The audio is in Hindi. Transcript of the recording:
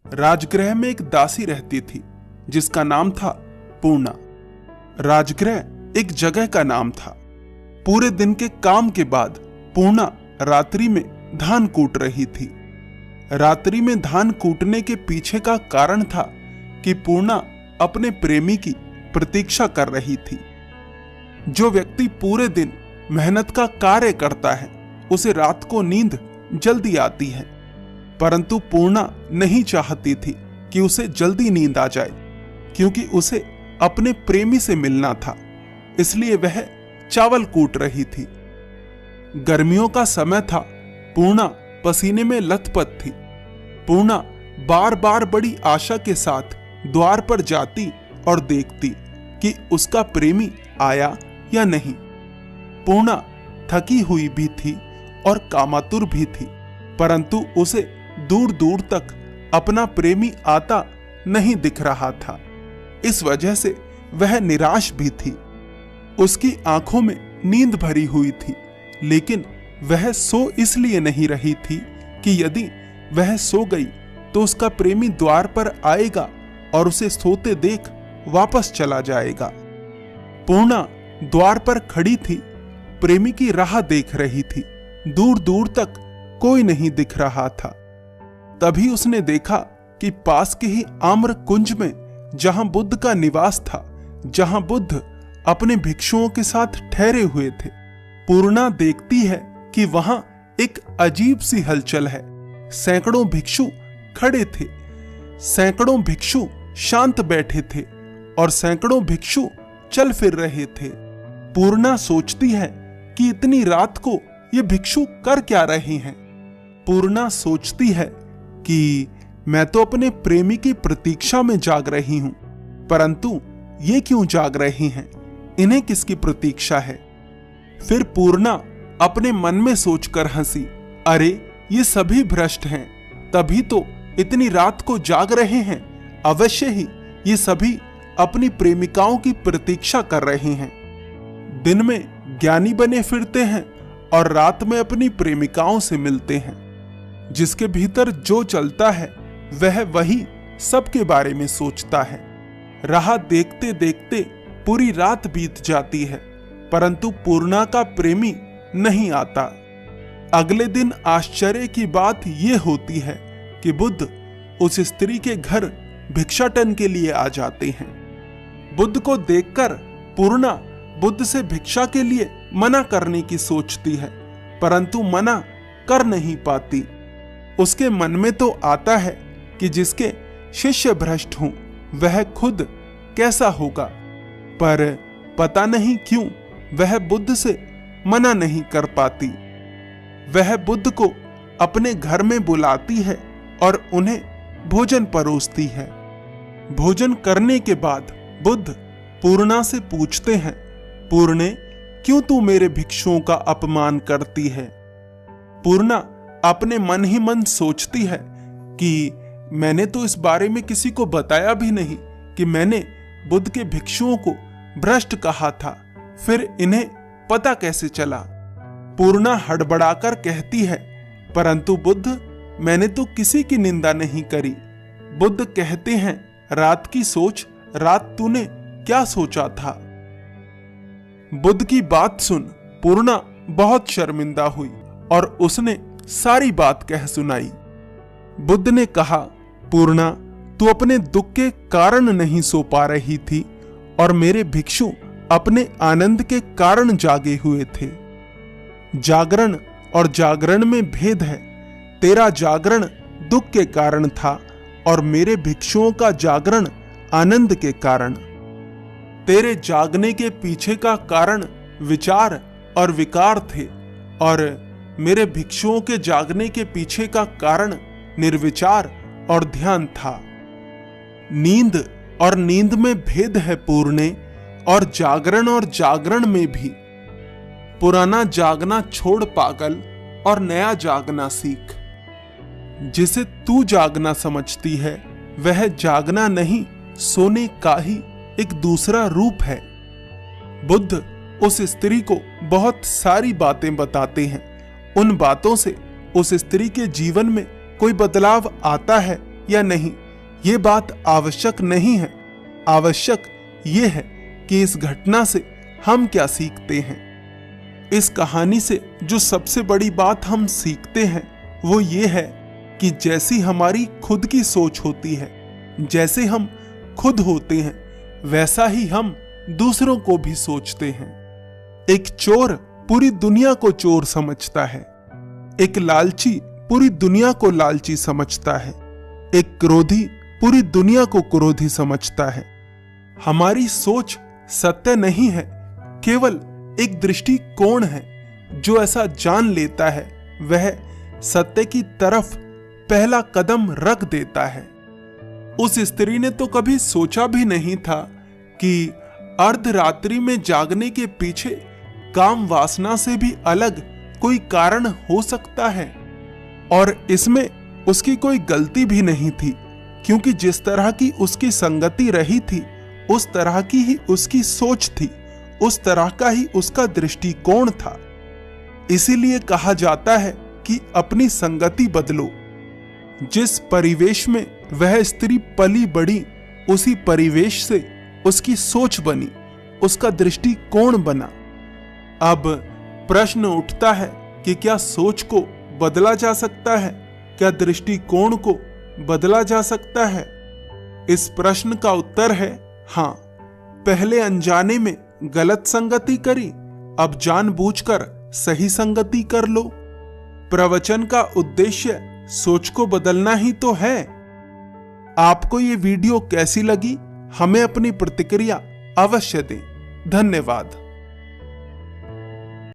राजगृह में एक दासी रहती थी जिसका नाम था पूर्णा। राजगृह एक जगह का नाम था। पूरे दिन के काम के बाद पूर्णा रात्रि में धान कूट रही थी। रात्रि में धान कूटने के पीछे का कारण था कि पूर्णा अपने प्रेमी की प्रतीक्षा कर रही थी। जो व्यक्ति पूरे दिन मेहनत का कार्य करता है उसे रात को नींद जल्दी आती है, परंतु पूर्णा नहीं चाहती थी कि उसे जल्दी नींद आ जाए, क्योंकि उसे अपने प्रेमी से मिलना था। इसलिए वह चावल कूट रही थी। गर्मियों का समय था। पूर्णा पसीने में लथपथ थी। पूर्णा बार बार बड़ी आशा के साथ द्वार पर जाती और देखती कि उसका प्रेमी आया या नहीं। पूर्णा थकी हुई भी थी और कामातुर भी थी, परंतु उसे दूर दूर तक अपना प्रेमी आता नहीं दिख रहा था। इस वजह से वह निराश भी थी। उसकी आंखों में नींद भरी हुई थी, लेकिन वह सो इसलिए नहीं रही थी कि यदि वह सो गई तो उसका प्रेमी द्वार पर आएगा और उसे सोते देख वापस चला जाएगा। पूर्णा द्वार पर खड़ी थी, प्रेमी की राह देख रही थी। दूर दूर तक कोई नहीं दिख रहा था। तभी उसने देखा कि पास के ही आम्र कुंज में, जहां बुद्ध का निवास था, जहां बुद्ध अपने भिक्षुओं के साथ ठहरे हुए थे, पूर्णा देखती है कि वहां एक अजीब सी हलचल है। सैकड़ों भिक्षु खड़े थे, सैकड़ों भिक्षु शांत बैठे थे और सैकड़ों भिक्षु चल फिर रहे थे। पूर्णा सोचती है कि इतनी रात को ये भिक्षु कर क्या रहे हैं। पूर्णा सोचती है कि मैं तो अपने प्रेमी की प्रतीक्षा में जाग रही हूं, परंतु ये क्यों जाग रहे हैं, इन्हें किसकी प्रतीक्षा है। फिर पूर्णा अपने मन में सोचकर हंसी, अरे ये सभी भ्रष्ट हैं, तभी तो इतनी रात को जाग रहे हैं। अवश्य ही ये सभी अपनी प्रेमिकाओं की प्रतीक्षा कर रहे हैं। दिन में ज्ञानी बने फिरते हैं और रात में अपनी प्रेमिकाओं से मिलते हैं। जिसके भीतर जो चलता है वह वही सबके बारे में सोचता है। राह देखते देखते पूरी रात बीत जाती है, परंतु पूर्णा का प्रेमी नहीं आता। अगले दिन आश्चर्य की बात यह होती है कि बुद्ध उस स्त्री के घर भिक्षाटन के लिए आ जाते हैं। बुद्ध को देखकर पूर्णा बुद्ध से भिक्षा के लिए मना करने की सोचती है, परंतु मना कर नहीं पाती। उसके मन में तो आता है कि जिसके शिष्य भ्रष्ट हों वह खुद कैसा होगा, पर पता नहीं क्यों वह बुद्ध से मना नहीं कर पाती। वह बुद्ध को अपने घर में बुलाती है और उन्हें भोजन परोसती है। भोजन करने के बाद बुद्ध पूर्णा से पूछते हैं, पूर्णे, क्यों तू मेरे भिक्षुओं का अपमान करती है। पूर्णा अपने मन ही मन सोचती है कि मैंने तो इस बारे में किसी को बताया भी नहीं कि मैंने बुद्ध के भिक्षुओं को भ्रष्ट कहा था, फिर इन्हें पता कैसे चला। पूर्णा हड़बड़ाकर कहती है, परंतु बुद्ध, मैंने तो किसी की निंदा नहीं करी। बुद्ध कहते हैं, रात की सोच, रात तूने क्या सोचा था। बुद्ध की बात सुन पूर्णा बहुत शर्मिंदा हुई और उसने सारी बात कह सुनाई। बुद्ध ने कहा, पूर्णा, तू अपने दुख के कारण नहीं सो पा रही थी और मेरे भिक्षु अपने आनंद के कारण जागे हुए थे। जागरण और जागरण में भेद है। तेरा जागरण दुख के कारण था और मेरे भिक्षुओं का जागरण आनंद के कारण। तेरे जागने के पीछे का कारण विचार और विकार थे और मेरे भिक्षुओं के जागने के पीछे का कारण निर्विचार और ध्यान था। नींद और नींद में भेद है पूर्णे, और जागरण में भी। पुराना जागना छोड़ पागल और नया जागना सीख। जिसे तू जागना समझती है वह जागना नहीं, सोने का ही एक दूसरा रूप है। बुद्ध उस स्त्री को बहुत सारी बातें बताते हैं। उन बातों से उस स्त्री के जीवन में कोई बदलाव आता है या नहीं, ये बात आवश्यक नहीं है। आवश्यक ये है कि इस घटना से हम क्या सीखते हैं। इस कहानी से जो सबसे बड़ी बात हम सीखते हैं वो ये है कि जैसी हमारी खुद की सोच होती है, जैसे हम खुद होते हैं, वैसा ही हम दूसरों को भी सोचते हैं। एक चोर पूरी दुनिया को चोर समझता है, एक लालची पूरी दुनिया को लालची समझता है, एक क्रोधी पूरी दुनिया को क्रोधी समझता है। हमारी सोच सत्य नहीं है, केवल एक दृष्टिकोण है। जो ऐसा जान लेता है वह सत्य की तरफ पहला कदम रख देता है। उस स्त्री ने तो कभी सोचा भी नहीं था कि अर्धरात्रि में जागने के पीछे काम वासना से भी अलग कोई कारण हो सकता है। और इसमें उसकी कोई गलती भी नहीं थी, क्योंकि जिस तरह की उसकी संगति रही थी उस तरह की ही उसकी सोच थी, उस तरह का ही उसका दृष्टिकोण था। इसीलिए कहा जाता है कि अपनी संगति बदलो। जिस परिवेश में वह स्त्री पली बढ़ी, उसी परिवेश से उसकी सोच बनी, उसका दृष्टिकोण बना। अब प्रश्न उठता है कि क्या सोच को बदला जा सकता है? क्या दृष्टिकोण को बदला जा सकता है? इस प्रश्न का उत्तर है हाँ। पहले अनजाने में गलत संगति करी, अब जानबूझकर सही संगति कर लो। प्रवचन का उद्देश्य सोच को बदलना ही तो है। आपको ये वीडियो कैसी लगी? हमें अपनी प्रतिक्रिया अवश्य दें। धन्यवाद।